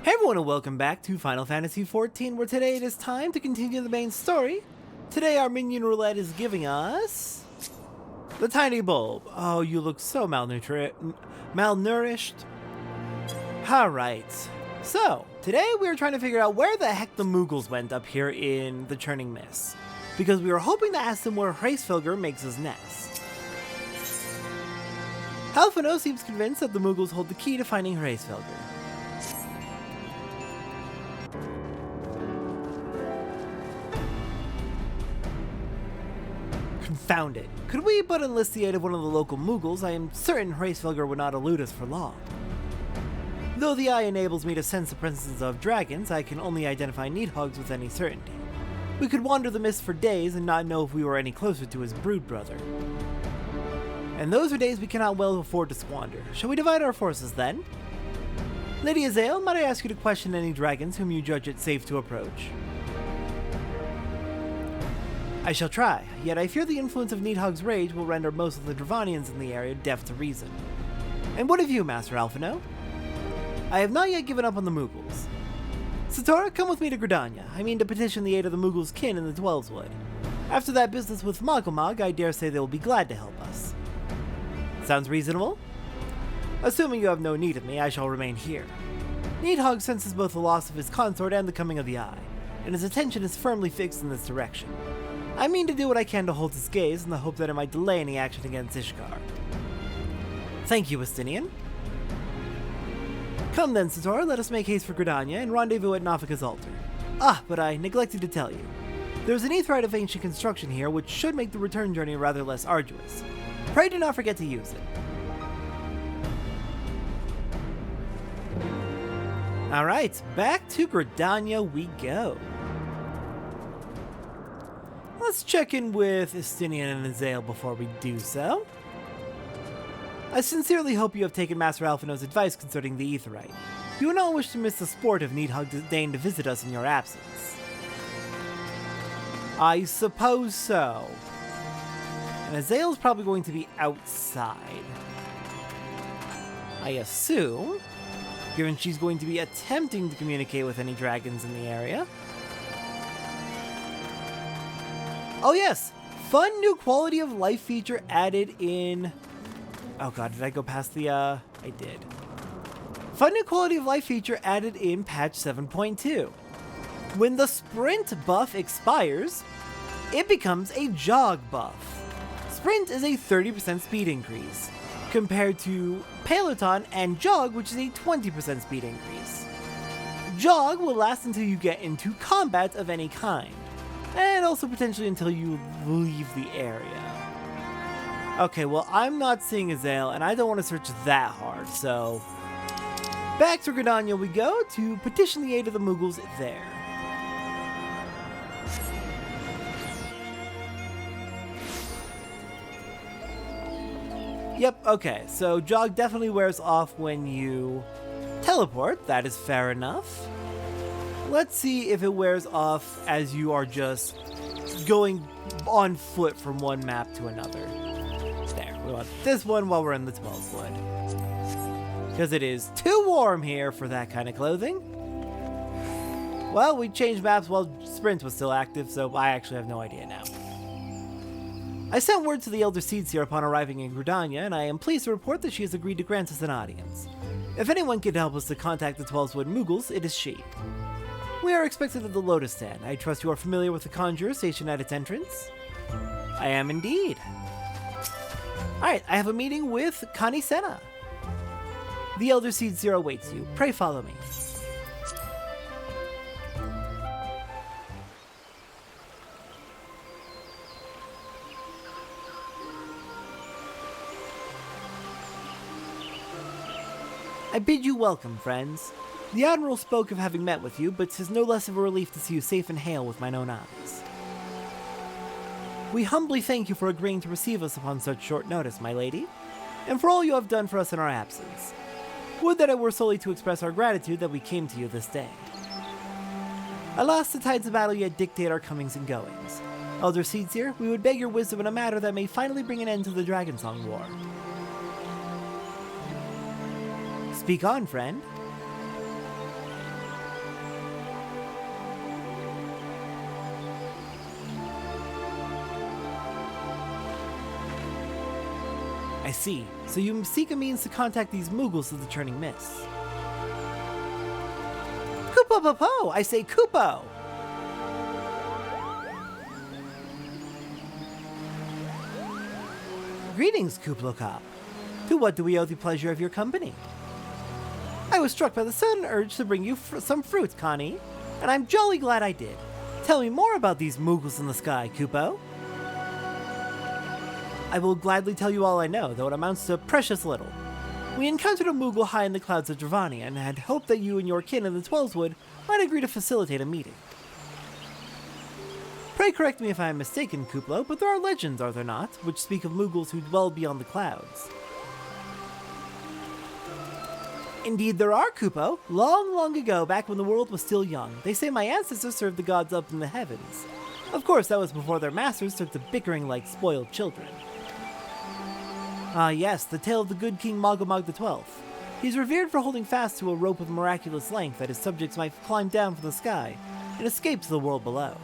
Hey everyone and welcome back to Final Fantasy XIV, where today it is time to continue the main story. Today our minion roulette is giving us... the tiny bulb. Oh, you look so malnourished. Alright, so today we are trying to figure out where the heck the Moogles went up here in the Churning Mist, because we were hoping to ask them where Hraesvelgr makes his nest. Alphino seems convinced that the Moogles hold the key to finding Hraesvelgr. Confound it. Could we but enlist the aid of one of the local Moogles, I am certain Hraesvelgr would not elude us for long. Though the eye enables me to sense the presence of dragons, I can only identify Needhogs with any certainty. We could wander the mist for days and not know if we were any closer to his brood brother. And those are days we cannot well afford to squander. Shall we divide our forces then? Lady Azael, might I ask you to question any dragons whom you judge it safe to approach? I shall try, yet I fear the influence of Needhog's rage will render most of the Dravanians in the area deaf to reason. And what of you, Master Alphino? I have not yet given up on the Moogles. Satora, come with me to Gridania. I mean to petition the aid of the Moogles' kin in the Twelveswood. After that business with Mogomog, I dare say they will be glad to help us. Sounds reasonable? Assuming you have no need of me, I shall remain here. Needhog senses both the loss of his consort and the coming of the Eye, and his attention is firmly fixed in this direction. I mean to do what I can to hold his gaze in the hope that it might delay any action against Ishkar. Thank you, Estinian. Come then, Satora, let us make haste for Gridania and rendezvous at Nafika's altar. Ah, but I neglected to tell you. There's an aetheryte of ancient construction here which should make the return journey rather less arduous. Pray do not forget to use it. Alright, back to Gridania we go. Let's check in with Estinian and Azael before we do so. I sincerely hope you have taken Master Alphino's advice concerning the aetheryte. You would not wish to miss the sport if Needhog deigned to visit us in your absence. I suppose so. And Azael's probably going to be outside. I assume, given she's going to be attempting to communicate with any dragons in the area. Oh yes! Fun new quality of life feature added in... oh god, did I go past the, I did. Fun new quality of life feature added in patch 7.2. When the sprint buff expires, it becomes a jog buff. Sprint is a 30% speed increase, compared to Peloton and Jog, which is a 20% speed increase. Jog will last until you get into combat of any kind, and also potentially until you leave the area. Okay, well, I'm not seeing Azael, and I don't want to search that hard, so... back to Gridania we go to petition the aid of the Moogles there. Yep, okay, so Jog definitely wears off when you teleport. That is fair enough. Let's see if it wears off as you are just going on foot from one map to another. There, we want this one while we're in the Twelveswood, because it is too warm here for that kind of clothing. Well, we changed maps while Sprint was still active, so I actually have no idea now. I sent word to the Elder Seedseer upon arriving in Gridania, and I am pleased to report that she has agreed to grant us an audience. If anyone can help us to contact the Twelveswood Moogles, it is she. We are expected at the Lotus Stand. I trust you are familiar with the Conjurer stationed at its entrance? I am indeed. Alright, I have a meeting with Connie Senna. The Elder Seedseer awaits you. Pray follow me. I bid you welcome, friends. The Admiral spoke of having met with you, but 'tis no less of a relief to see you safe and hale with mine own eyes. We humbly thank you for agreeing to receive us upon such short notice, my lady, and for all you have done for us in our absence. Would that it were solely to express our gratitude that we came to you this day. Alas, the tides of battle yet dictate our comings and goings. Elder Seedseer, we would beg your wisdom in a matter that may finally bring an end to the Dragonsong War. Speak on, friend. I see. So you seek a means to contact these Moogles of the Turning Mists. Kupo-po-po! I say Kupo! Greetings, Kuplokop. To what do we owe the pleasure of your company? I was struck by the sudden urge to bring you some fruit, Connie, and I'm jolly glad I did. Tell me more about these Moogles in the sky, Kupo. I will gladly tell you all I know, though it amounts to precious little. We encountered a Moogle high in the clouds of Dravania and had hoped that you and your kin in the Twelveswood might agree to facilitate a meeting. Pray correct me if I am mistaken, Kuplo, but there are legends, are there not, which speak of Moogles who dwell beyond the clouds. Indeed there are, Kupo. Long, long ago, back when the world was still young, they say my ancestors served the gods up in the heavens. Of course, that was before their masters took to bickering like spoiled children. Ah yes, the tale of the good King Mogomog XII. He's revered for holding fast to a rope of miraculous length that his subjects might climb down from the sky and escape to the world below.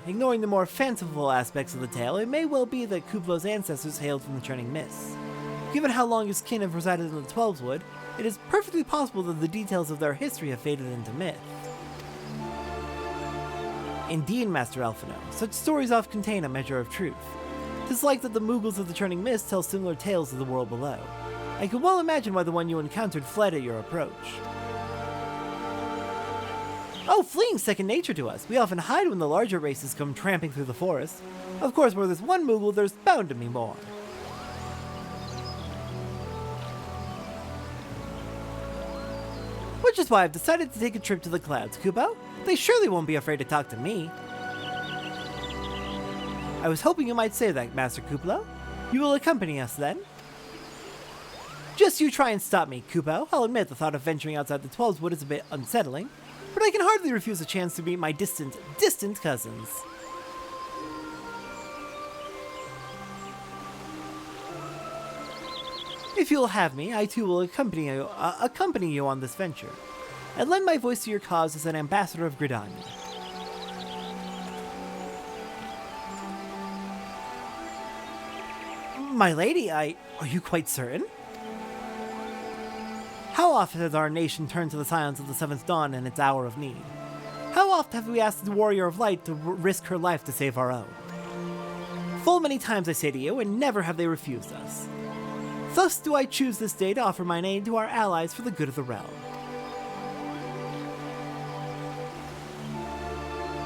Ignoring the more fanciful aspects of the tale, it may well be that Kuplo's ancestors hailed from the Turning Mists. Given how long his kin have resided in the Twelveswood, it is perfectly possible that the details of their history have faded into myth. Indeed, Master Elfino, such stories often contain a measure of truth. 'Tis like that the Moogles of the Turning Mist tell similar tales of the world below. I can well imagine why the one you encountered fled at your approach. Oh, fleeing's second nature to us. We often hide when the larger races come tramping through the forest. Of course, where there's one Moogle, there's bound to be more. Which is why I've decided to take a trip to the clouds, Kupo. They surely won't be afraid to talk to me. I was hoping you might say that, Master Kuplo. You will accompany us then? Just you try and stop me, Kupo. I'll admit the thought of venturing outside the Twelveswood is a bit unsettling, but I can hardly refuse a chance to meet my distant cousins. If you'll have me, I too will accompany you on this venture, and lend my voice to your cause as an ambassador of Gridania. My lady, are you quite certain? How often has our nation turned to the silence of the Seventh Dawn in its hour of need? How oft have we asked the Warrior of Light to risk her life to save our own? Full many times I say to you, and never have they refused us. Thus do I choose this day to offer mine aid to our allies for the good of the realm.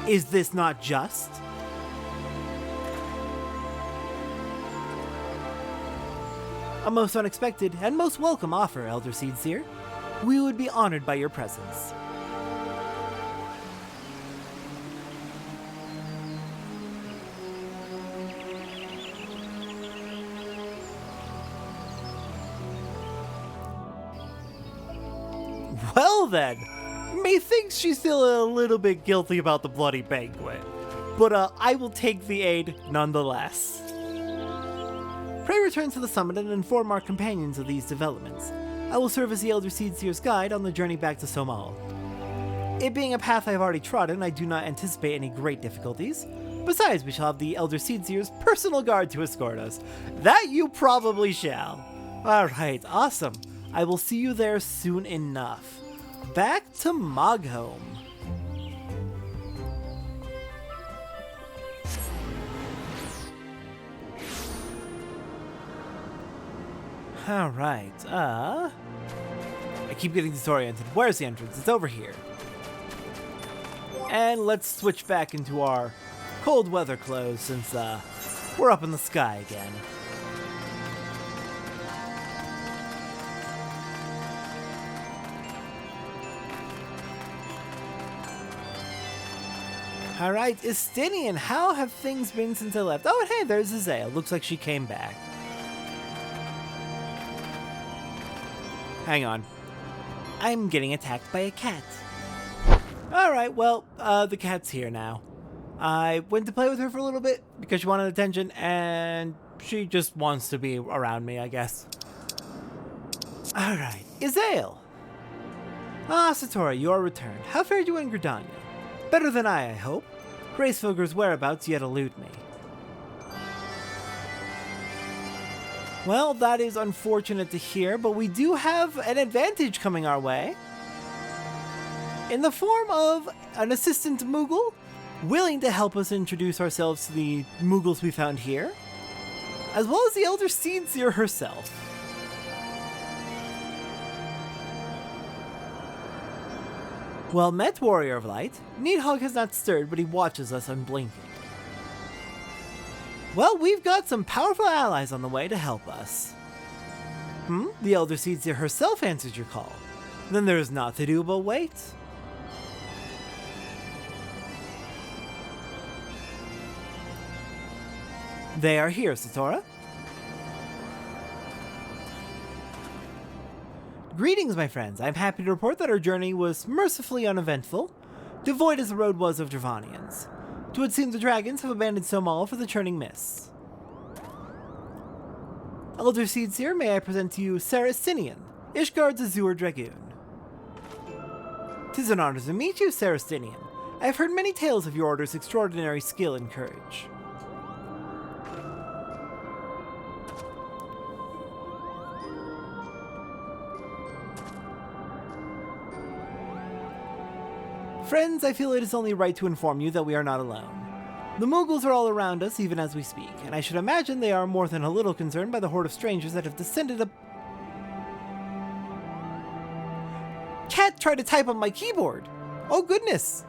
Is this not just? A most unexpected and most welcome offer, Elder Seedseer. We would be honored by your presence. Well then, methinks she's still a little bit guilty about the bloody banquet, but I will take the aid nonetheless. Pray return to the summit and inform our companions of these developments. I will serve as the Elder Seedseer's guide on the journey back to Somal. It being a path I have already trodden, I do not anticipate any great difficulties. Besides, we shall have the Elder Seedseer's personal guard to escort us. That you probably shall. Alright, awesome. I will see you there soon enough. Back to Mogholm. Alright, I keep getting disoriented. Where's the entrance? It's over here. And let's switch back into our cold weather clothes since, we're up in the sky again. Alright, Estinian, how have things been since I left? Oh, hey, there's Azale. Looks like she came back. Hang on. I'm getting attacked by a cat. Alright, well, the cat's here now. I went to play with her for a little bit because she wanted attention, and she just wants to be around me, I guess. Alright, Azale. Ah, Satora, you are returned. How fared you in Gridania? Better than I hope. Gracefoger's whereabouts yet elude me. Well, that is unfortunate to hear, but we do have an advantage coming our way. In the form of an assistant Moogle, willing to help us introduce ourselves to the Moogles we found here, as well as the Elder Seedseer herself. Well met, Warrior of Light. Needhog has not stirred, but he watches us unblinking. Well, we've got some powerful allies on the way to help us. The Elder Seedseer herself answered your call. Then there is naught to do but wait. They are here, Satora. Greetings, my friends. I'm happy to report that our journey was mercifully uneventful, devoid as the road was of Dravanians. It would seem the dragons have abandoned Somal for the churning mists. Elder Seedseer, may I present to you Saracinian, Ishgard's Azure Dragoon. 'Tis an honor to meet you, Saracinian. I have heard many tales of your order's extraordinary skill and courage. Friends, I feel it is only right to inform you that we are not alone. The Moogles are all around us even as we speak, and I should imagine they are more than a little concerned by the horde of strangers that have descended Cat tried to type on my keyboard! Oh goodness!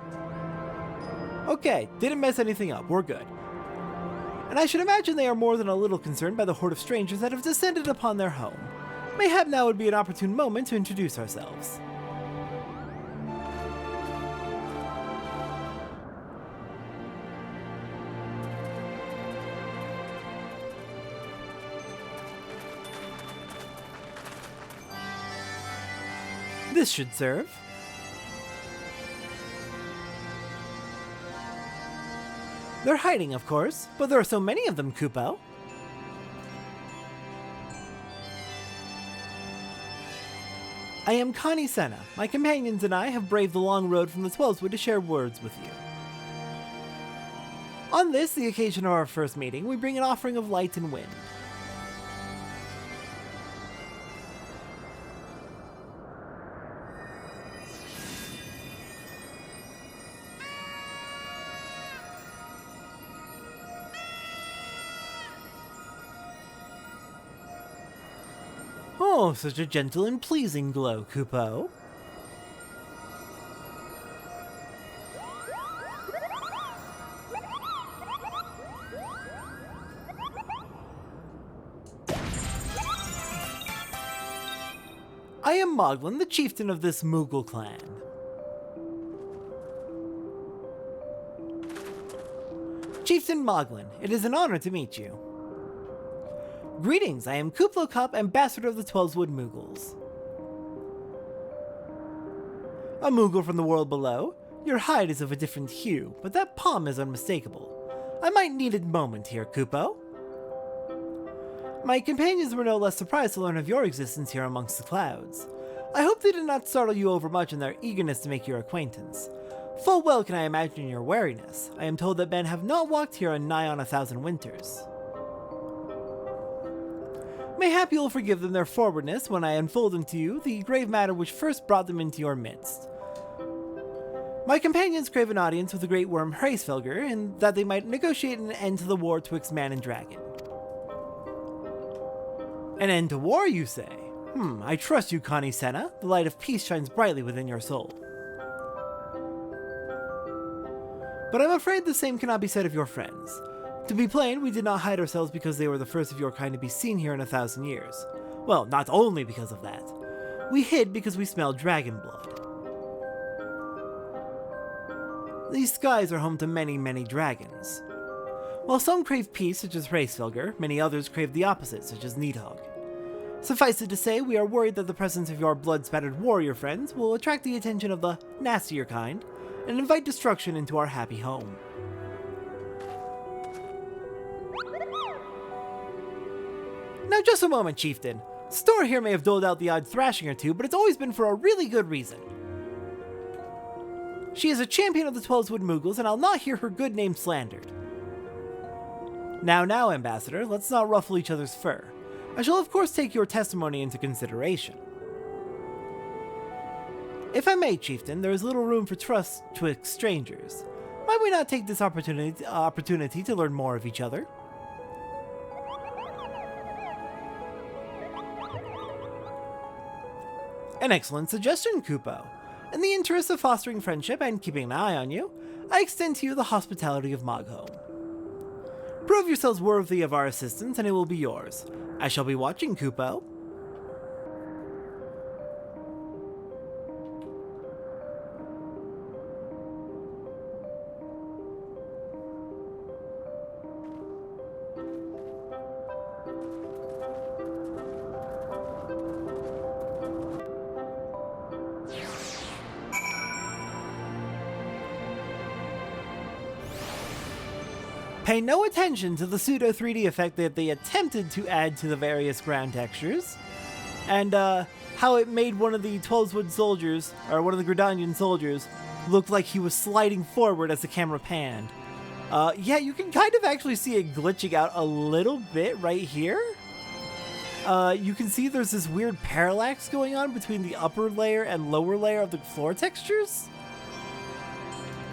Okay, didn't mess anything up, we're good. And I should imagine they are more than a little concerned by the horde of strangers that have descended upon their home. Mayhap now would be an opportune moment to introduce ourselves. This should serve. They're hiding, of course, but there are so many of them, Kupo. I am Connie Senna. My companions and I have braved the long road from the Twelveswood to share words with you. On this, the occasion of our first meeting, we bring an offering of light and wind. Oh, such a gentle and pleasing glow, Kupo. I am Moglin, the chieftain of this Moogle clan. Chieftain Moglin, it is an honor to meet you. Greetings, I am Kuplo Kup, ambassador of the Twelveswood Moogles. A Moogle from the world below. Your hide is of a different hue, but that palm is unmistakable. I might need a moment here, Kupo. My companions were no less surprised to learn of your existence here amongst the clouds. I hope they did not startle you overmuch in their eagerness to make your acquaintance. Full well can I imagine your wariness. I am told that men have not walked here in nigh on 1,000 winters. Mayhap you will forgive them their forwardness when I unfold unto you the grave matter which first brought them into your midst. My companions crave an audience with the great worm Hraesvelgr, and that they might negotiate an end to the war twixt man and dragon. An end to war, you say? I trust you, Connie Senna. The light of peace shines brightly within your soul. But I'm afraid the same cannot be said of your friends. To be plain, we did not hide ourselves because they were the first of your kind to be seen here in 1,000 years. Well, not only because of that. We hid because we smelled dragon blood. These skies are home to many, many dragons. While some crave peace, such as Hraesvelgr, many others crave the opposite, such as Needhog. Suffice it to say, we are worried that the presence of your blood-spattered warrior friends will attract the attention of the nastier kind and invite destruction into our happy home. Now just a moment, Chieftain. Store here may have doled out the odd thrashing or two, but it's always been for a really good reason. She is a champion of the Twelveswood Moogles, and I'll not hear her good name slandered. Now, Ambassador, let's not ruffle each other's fur. I shall of course take your testimony into consideration. If I may, Chieftain, there is little room for trust twixt strangers. Might we not take this opportunity to learn more of each other? An excellent suggestion, Kupo. In the interest of fostering friendship and keeping an eye on you, I extend to you the hospitality of Mogholm. Prove yourselves worthy of our assistance and it will be yours. I shall be watching, Kupo. Pay no attention to the pseudo 3D effect that they attempted to add to the various ground textures, and how it made one of the 12wood soldiers, or one of the Gridanian soldiers, look like he was sliding forward as the camera panned. Yeah, you can kind of actually see it glitching out a little bit right here. You can see there's this weird parallax going on between the upper layer and lower layer of the floor textures.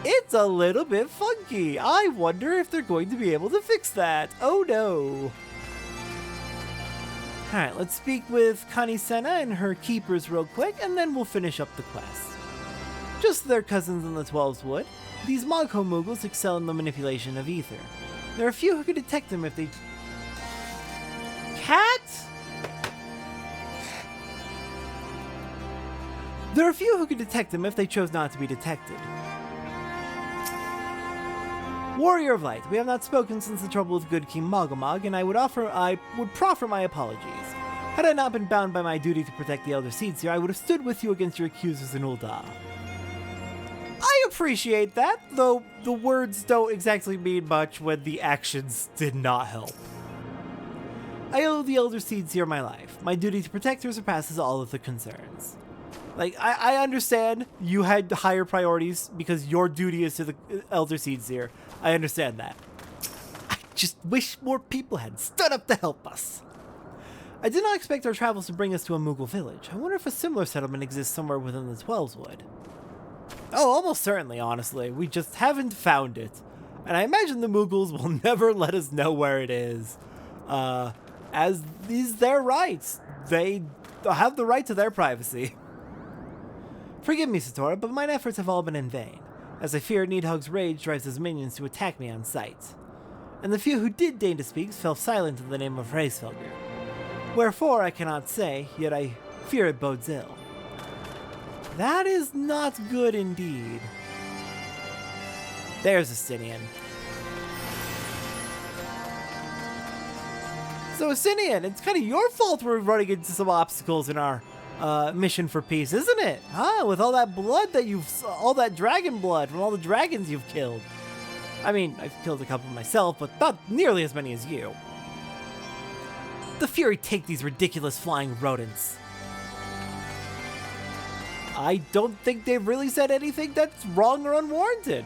It's a little bit funky. I wonder if they're going to be able to fix that. Oh no. Alright, let's speak with Connie Senna and her keepers real quick, and then we'll finish up the quest. Just their cousins in the 12s would, these Mogholm Moogles excel in the manipulation of ether. There are few who could detect them if they... Cat? There are few who could detect them if they chose not to be detected. Warrior of Light, we have not spoken since the trouble with good King Mogomog, and I would proffer my apologies. Had I not been bound by my duty to protect the Elder Seeds here, I would have stood with you against your accusers in Ul'dah. I appreciate that, though the words don't exactly mean much when the actions did not help. I owe the Elder Seeds here my life. My duty to protect her surpasses all of the concerns. Like, I understand you had higher priorities because your duty is to the Elder Seeds here. I understand that. I just wish more people had stood up to help us. I did not expect our travels to bring us to a Moogle village. I wonder if a similar settlement exists somewhere within the 12s would. Oh, almost certainly, honestly. We just haven't found it. And I imagine the Moogles will never let us know where it is. As is their rights. They have the right to their privacy. Forgive me, Satora, but mine efforts have all been in vain, as I fear Needhog's rage drives his minions to attack me on sight. And the few who did deign to speak fell silent in the name of Hraesvelgr. Wherefore I cannot say, yet I fear it bodes ill. That is not good indeed. There's Estinian. So Estinian, it's kind of your fault we're running into some obstacles in our mission for peace, isn't it? Huh? With all that blood that all that dragon blood from all the dragons you've killed. I mean, I've killed a couple myself, but not nearly as many as you. The Fury take these ridiculous flying rodents. I don't think they've really said anything that's wrong or unwarranted.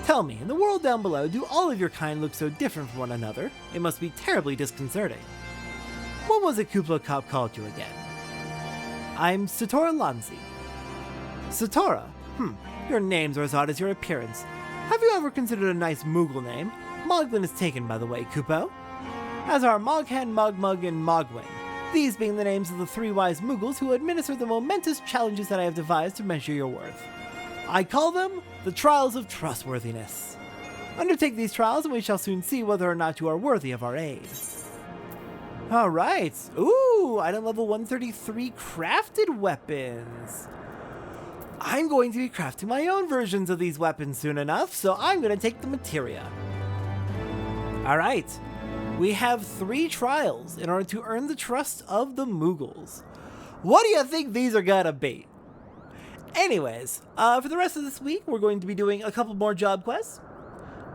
Tell me, in the world down below, do all of your kind look so different from one another? It must be terribly disconcerting. What was it Kuplo Cop called you again? I'm Satora Lanzi. Satora? Your names are as odd as your appearance. Have you ever considered a nice Moogle name? Moglin is taken, by the way, Kupo. As are Moghan, Mogmug, and Mogwing, these being the names of the three wise Moogles who administer the momentous challenges that I have devised to measure your worth. I call them the Trials of Trustworthiness. Undertake these trials and we shall soon see whether or not you are worthy of our aid. Alright. Ooh, item level 133 crafted weapons. I'm going to be crafting my own versions of these weapons soon enough, so I'm going to take the materia. Alright. We have 3 trials in order to earn the trust of the Moogles. What do you think these are gonna be? Anyways, for the rest of this week, we're going to be doing a couple more job quests.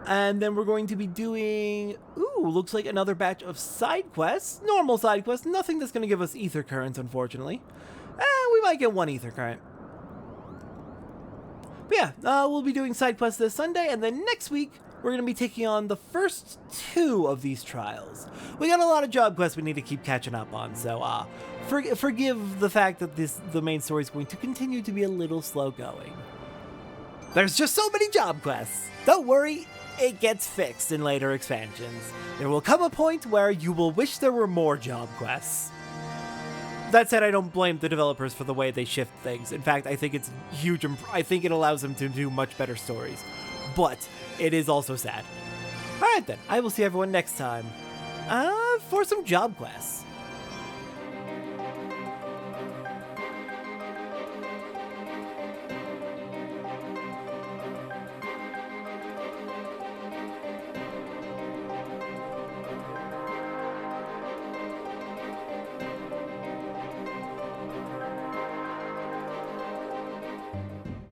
And then we're going to be doing, looks like another batch of side quests. Normal side quests, nothing that's going to give us ether currents, unfortunately. We might get 1 ether current. But yeah, we'll be doing side quests this Sunday, and then next week, we're going to be taking on the first 2 of these trials. We got a lot of job quests we need to keep catching up on, so forgive the fact that the main story is going to continue to be a little slow going. There's just so many job quests. Don't worry, it gets fixed in later expansions. There will come a point where you will wish there were more job quests. That said, I don't blame the developers for the way they shift things. In fact, I think it's huge. I think it allows them to do much better stories. But it is also sad. Alright then, I will see everyone next time for some job quests.